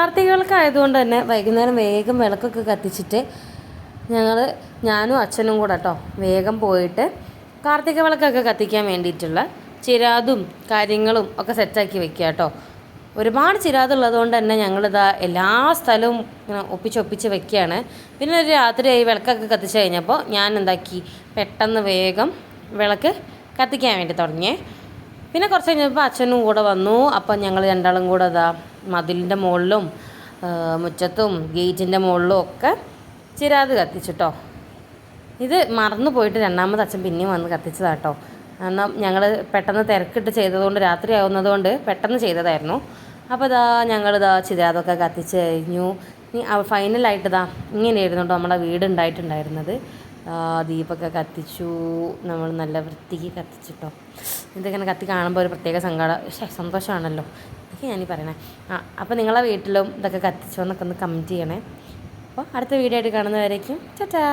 കാർത്തിക വിളക്കായതുകൊണ്ട് തന്നെ വൈകുന്നേരം വേഗം വിളക്കൊക്കെ കത്തിച്ചിട്ട് ഞാനും അച്ഛനും കൂടെ കേട്ടോ വേഗം പോയിട്ട് കാർത്തിക വിളക്കൊക്കെ കത്തിക്കാൻ വേണ്ടിയിട്ടുള്ള ചിരാതും കാര്യങ്ങളും ഒക്കെ സെറ്റാക്കി വെക്കുക കേട്ടോ. ഒരുപാട് ചിരാതുള്ളതുകൊണ്ട് തന്നെ ഞങ്ങളിതാ എല്ലാ സ്ഥലവും ഇങ്ങനെ ഒപ്പിച്ച് വെക്കുകയാണ്. പിന്നെ ഒരു രാത്രിയായി വിളക്കൊക്കെ കത്തിച്ച് കഴിഞ്ഞപ്പോൾ ഞാൻ എന്താക്കി പെട്ടെന്ന് വേഗം വിളക്ക് കത്തിക്കാൻ വേണ്ടി തുടങ്ങിയേ. പിന്നെ കുറച്ച് കഴിഞ്ഞപ്പോൾ അച്ഛനും കൂടെ വന്നു. അപ്പം ഞങ്ങൾ രണ്ടാളും കൂടെ ഇതാ മതിലിൻ്റെ മുകളിലും മുറ്റത്തും ഗേറ്റിൻ്റെ മുകളിലും ഒക്കെ ചിരാത് കത്തിച്ചിട്ടോ. ഇത് മറന്നു പോയിട്ട് രണ്ടാമത് അച്ഛൻ പിന്നെയും വന്ന് കത്തിച്ചതാട്ടോ. എന്നാൽ ഞങ്ങൾ പെട്ടെന്ന് തിരക്കിട്ട് ചെയ്തതുകൊണ്ട് രാത്രി ആവുന്നതുകൊണ്ട് പെട്ടെന്ന് ചെയ്തതായിരുന്നു. അപ്പോൾ ഞങ്ങളിതാ ചിരാതൊക്കെ കത്തിച്ച് കഴിഞ്ഞു. ഇനി ഫൈനലായിട്ട് ഇങ്ങനെയായിരുന്നു കേട്ടോ നമ്മുടെ വീടുണ്ടായിട്ടുണ്ടായിരുന്നത്. ദീപമൊക്കെ കത്തിച്ചു, നമ്മൾ നല്ല വൃത്തിക്ക് കത്തിച്ചിട്ടോ. ഇതൊക്കെ കത്തി കാണുമ്പോൾ ഒരു പ്രത്യേക സന്തോഷമാണല്ലോ, ഇതൊക്കെ ഞാനീ പറയണേ. അപ്പോൾ നിങ്ങളെ വീട്ടിലും ഇതൊക്കെ കത്തിച്ചോ എന്നൊക്കെ ഒന്ന് കമൻറ്റ് ചെയ്യണേ. അപ്പോൾ അടുത്ത വീഡിയോ ആയിട്ട് കാണുന്നവരേക്കും ടാറ്റാ.